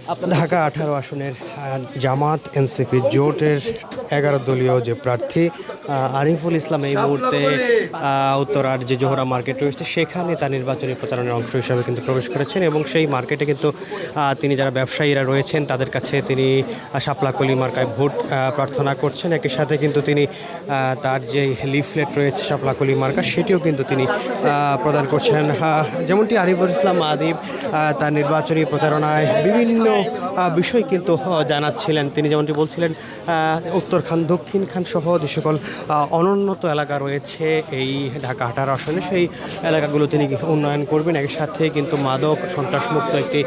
ঢাকা 18 আসনের জামাত এনসিপি জোটের 11 দলীয় যে প্রার্থী আরিফুল ইসলাম এই মুহূর্তে উত্তরার যে জোহরা মার্কেট রয়েছে সেখানে তার নির্বাচনী প্রচারণার অংশ হিসাবে কিন্তু প্রবেশ করেছেন এবং সেই মার্কেটে কিন্তু তিনি যারা ব্যবসায়ীরা রয়েছেন তাদের কাছে তিনি শাপলা কলি মার্কায় ভোট প্রার্থনা করছেন। একই সাথে কিন্তু তিনি তার যে লিফলেট রয়েছে শাপলা কলি মার্কা সেটিও কিন্তু তিনি প্রদান করছেন। যেমনটি আরিফুল ইসলাম আদিব তার নির্বাচনী প্রচারণায় বিভিন্ন বিষয় কিন্তু জানাচ্ছিলেন। তিনি যেমনটি বলছিলেন উত্তর খান দক্ষিণ খান সহ যে সকল অনুন্নত এলাকা রয়েছে এই ঢাকা 18 আসনে সেই এলাকাগুলো তিনি উন্নয়ন করবেন। একই সাথে কিন্তু মাদক সন্ত্রাসমুক্ত একটি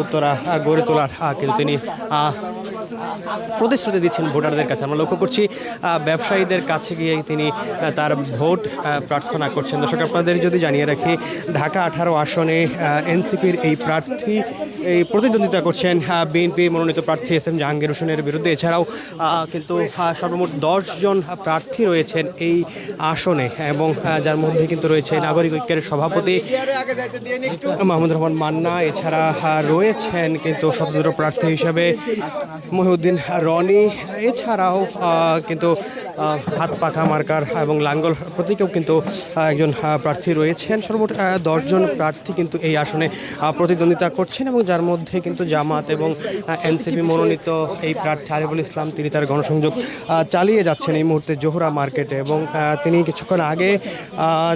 উত্তরা গড়ে তোলার কিন্তু তিনি প্রতিশ্রুতি দিচ্ছেন ভোটারদের কাছে। আমরা লক্ষ্য করছি ব্যবসায়ীদের কাছে গিয়ে তিনি তার ভোট প্রার্থনা করছেন। দর্শক আপনাদের যদি জানিয়ে রাখি ঢাকা 18 আসনে এনসিপির এই প্রার্থী এই প্রতিদ্বন্দ্বিতা করছেন বিএনপি মনোনীত প্রার্থী এস এম জাহাঙ্গীর হোসেনের বিরুদ্ধে। এছাড়াও কিন্তু সর্বমোট 10 জন প্রার্থী রয়েছেন এই আসনে এবং যার মধ্যে কিন্তু রয়েছে নাগরিক ঐক্যের সভাপতি মাহমুদুর রহমান মান্না। এছাড়া রয়েছেন কিন্তু স্বতন্ত্র প্রার্থী হিসাবে মহিউদ্দিন রনি। এছাড়াও কিন্তু হাত পাখা মার্কার এবং লাঙ্গল প্রতীকেও কিন্তু একজন প্রার্থী রয়েছেন। সর্বমোট 10 জন প্রার্থী কিন্তু এই আসনে প্রতিদ্বন্দ্বিতা করছেন এবং যার মধ্যে কিন্তু জামাত এবং এনসিপি মনোনীত এই প্রার্থী আরিফুল ইসলাম তিনি তার গণসংযোগ চালিয়ে যাচ্ছেন এই মুহূর্তে জোহরা মার্কেটে এবং তিনি কিছুক্ষণ আগে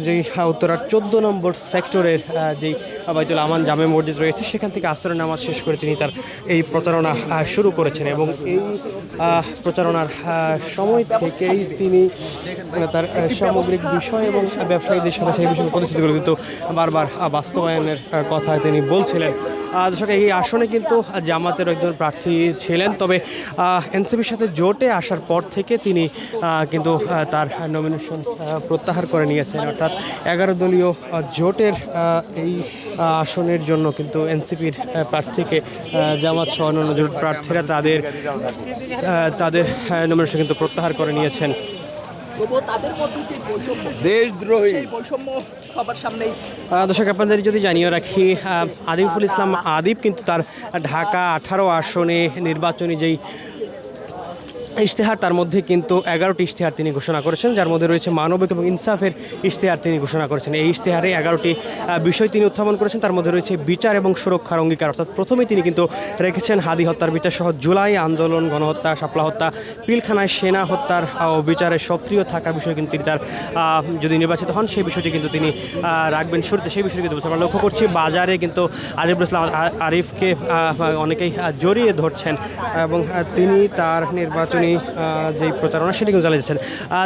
যেই উত্তরার 14 নম্বর সেক্টরের যেই বাইতুল আমান জামে মসজিদ রয়েছে সেখান থেকে আসরের নামাজ শেষ করে তিনি তার এই প্রচারণা শুরু করেছেন এবং এই প্রচারণার সময় থেকেই তিনি তার সামগ্রিক বিষয় এবং ব্যবসায়ীদের সাথে সেই বিষয়ে প্রতিশ্রুতিগুলো কিন্তু বারবার বাস্তবায়নের কথা তিনি বলছিলেন। দর্শক এই আসনে কিন্তু জামাতের একজন প্রার্থী ছিলেন, তবে এনসিপির সাথে জোটে আসার পর থেকে তিনি কিন্তু তার নমিনেশন প্রত্যাহার করে নিয়েছেন। অর্থাৎ 11 দলীয় জোটের এই আসনের জন্য কিন্তু এনসিপির প্রার্থীকে জামাত সহ অন্যান্য জোট প্রার্থীরা তাদের নমিনেশন কিন্তু প্রত্যাহার করে নিয়েছেন। দর্শক আপনাদের যদি জানিয়ে রাখি আরিফুল ইসলাম আদিব কিন্তু তার ঢাকা 18 আসনে নির্বাচনী যেই ইশতেহার তার মধ্যে কিন্তু 11টি ইশতেহার তিনি ঘোষণা করেছেন, যার মধ্যে রয়েছে মানবিক এবং ইনসাফের ইশতেহার তিনি ঘোষণা করেছেন। এই ইশতেহারে 11টি বিষয় তিনি উত্থাপন করেছেন। তার মধ্যে রয়েছে বিচার এবং সুরক্ষার অঙ্গীকার, অর্থাৎ প্রথমেই তিনি কিন্তু রেখেছেন হাদি হত্যার বিচার সহ জুলাই আন্দোলন গণহত্যা শাপলা হত্যা পিলখানায় সেনা হত্যার বিচারে সক্রিয় থাকার বিষয় কিন্তু তিনি তার যদি নির্বাচিত হন সেই বিষয়টি কিন্তু তিনি রাখবেন শুরুতে। সেই বিষয়টি কিন্তু আমরা লক্ষ্য করছি বাজারে কিন্তু আরিফুল ইসলাম আরিফকে অনেকেই জড়িয়ে ধরছেন এবং তিনি তার নির্বাচনী যেই প্রচারণা সেটি কিন্তু চালিয়ে যাচ্ছেন।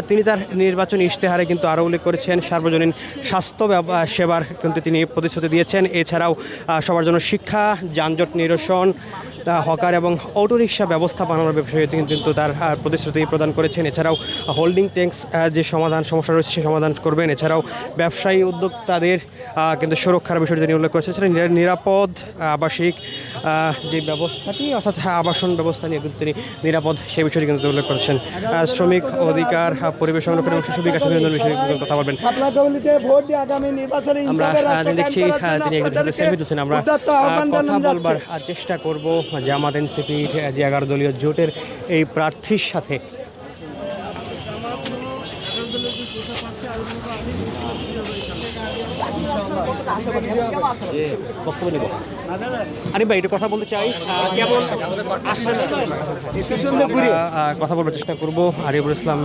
তিনি তার নির্বাচনী ইশতেহারে কিন্তু আরও উল্লেখ করেছেন সার্বজনীন স্বাস্থ্য সেবার কিন্তু তিনি প্রতিশ্রুতি দিয়েছেন। এছাড়াও সবার জন্য শিক্ষা, যানজট নিরসন, হকার এবং অটোরিকশা ব্যবস্থা বানানোর বিষয়ে তিনি কিন্তু তার প্রতিশ্রুতি প্রদান করেছেন। এছাড়াও হোল্ডিং ট্যাক্স যে সমস্যা রয়েছে সে সমাধান করবেন। এছাড়াও ব্যবসায়ী উদ্যোক্তাদের কিন্তু সুরক্ষার বিষয়টি তিনি উল্লেখ করেছেন। নিরাপদ আবাসিক যে ব্যবস্থাটি অর্থাৎ আবাসন ব্যবস্থা নিয়ে কিন্তু তিনি নিরাপদ সেই বিষয়টি কিন্তু উল্লেখ করেছেন। শ্রমিক অধিকার, পরিবেশ সংরক্ষণ এবং শিশু বিকাশ বিষয়ে কথা বলবেন। আমরা দেখছি তিনি একজন সাথে সেলফি তুলছেন। আমরা কথা বলবার চেষ্টা করব জামাত এনসিপি যে 11 দলীয় জোটের এই প্রার্থীর সাথে। আরে ভাই একটু কথা বলতে চাই, কেমন কথা বলার চেষ্টা করবো আরিফুল ইসলাম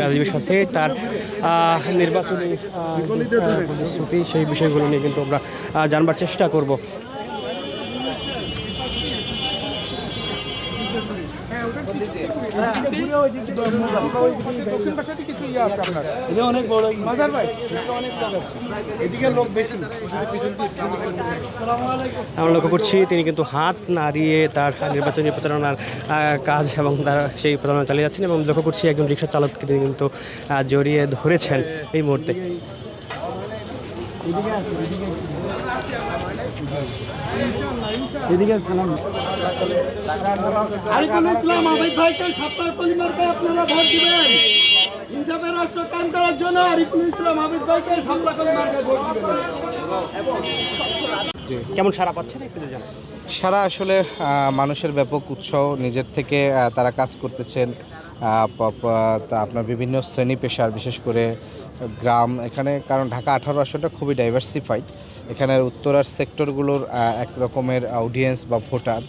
আদিবের সাথে তার নির্বাচনী প্রতিশ্রুতি সেই বিষয়গুলো নিয়ে কিন্তু আমরা জানবার চেষ্টা করব। আমরা লক্ষ্য করছি তিনি কিন্তু হাত নাড়িয়ে তার নির্বাচনী প্রচারণার কাজ এবং তার সেই প্রচারণা চালিয়ে যাচ্ছেন এবং লক্ষ্য করছি একজন রিক্সা চালককে তিনি কিন্তু জড়িয়ে ধরেছেন এই মুহূর্তে। আরিফুল ইসলাম আবিদ ভাইকে শাপলা কলি মার্কায় আপনারা ভোট দিবেন। ইনসাফের রাষ্ট্র কায়েম করার জন্য আরিফুল ইসলাম আবিদ ভাইকে শাপলা কলি মার্কায় ভোট দিবেন। কেমন সারা পাচ্ছেন একটু জানান। সারা আসলে মানুষের ব্যাপক উৎসাহ নিজের থেকে তারা কাজ করতেছেন। তা আপনার বিভিন্ন শ্রেণী পেশার, বিশেষ করে গ্রাম এখানে, কারণ ঢাকা 18 আসনটা খুবই ডাইভার্সিফাইড। এখানের উত্তরার সেক্টরগুলোর এক রকমের অডিয়েন্স বা ভোটার,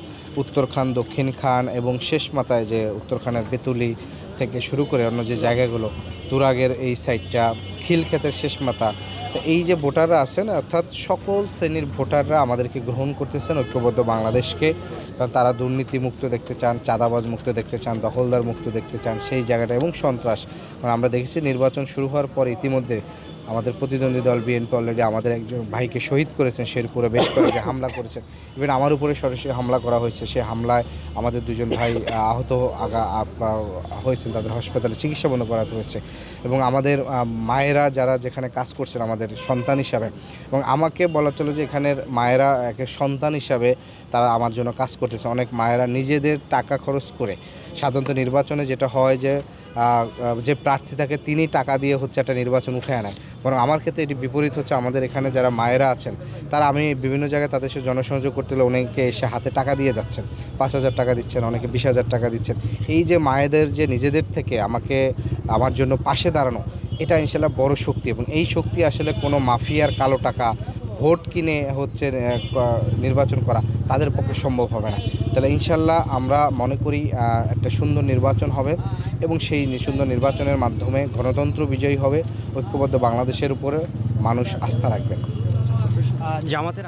উত্তরখান, দক্ষিণখান এবং শেষ মাথায় যে উত্তরখানের বেতুলি থেকে শুরু করে অন্য যে জায়গাগুলো, তুরাগের এই সাইডটা, খিলক্ষেতের শেষ মাথা, তো এই যে ভোটাররা আছেন, অর্থাৎ সকল শ্রেণীর ভোটাররা আমাদেরকে গ্রহণ করতেছেন ঐক্যবদ্ধ বাংলাদেশকে। কারণ তারা দুর্নীতি মুক্ত দেখতে চান, চাঁদাবাজ মুক্ত দেখতে চান, দখলদার মুক্ত দেখতে চান সেই জায়গাটা, এবং সন্ত্রাস। কারণ আমরা দেখেছি নির্বাচন শুরু হওয়ার পর ইতিমধ্যে আমাদের প্রতিদ্বন্দ্বী দল বিএনপি অলরেডি আমাদের একজন ভাইকে শহীদ করেছেন, শেরপুরে বেশ কয়েকটি হামলা করেছেন। ইভেন আমার উপরে সরাসরি হামলা করা হয়েছে। সেই হামলায় আমাদের দুজন ভাই আহত হয়েছেন, তাদের হাসপাতালে চিকিৎসা বন্ধ করাতে হয়েছে। এবং আমাদের মায়েরা যারা যেখানে কাজ করছেন আমাদের সন্তান হিসাবে, এবং আমাকে বলা চলে যে এখানের মায়েরা এক সন্তান হিসাবে তারা আমার জন্য কাজ করতেছে। অনেক মায়েরা নিজেদের টাকা খরচ করে, সাধারণত নির্বাচনে যেটা হয় যে প্রার্থী থাকে তিনি টাকা দিয়ে হচ্ছে একটা নির্বাচন উঠে আনায়, বরং আমার ক্ষেত্রে এটি বিপরীত হচ্ছে। আমাদের এখানে যারা মায়েরা আছেন তারা, আমি বিভিন্ন জায়গায় তাদের সাথে জনসংযোগ করতে হলে অনেকে এসে হাতে টাকা দিয়ে যাচ্ছেন, 5,000 টাকা দিচ্ছেন, অনেকে 20,000 টাকা দিচ্ছেন। এই যে মায়েদের যে নিজেদের থেকে আমার জন্য পাশে দাঁড়ানো, এটা ইনশাল্লাহ বড় শক্তি। এবং এই শক্তি আসলে কোনো মাফিয়ার কালো টাকা, ভোট কিনে হচ্ছে নির্বাচন করা তাদের পক্ষে সম্ভব হবে না। তাহলে ইনশাল্লাহ আমরা মনে করি একটা সুন্দর নির্বাচন হবে, এবং সেই সুন্দর নির্বাচনের মাধ্যমে গণতন্ত্র বিজয়ী হবে। ঐক্যবদ্ধ বাংলাদেশের উপরে মানুষ আস্থা রাখবেন। জামাতের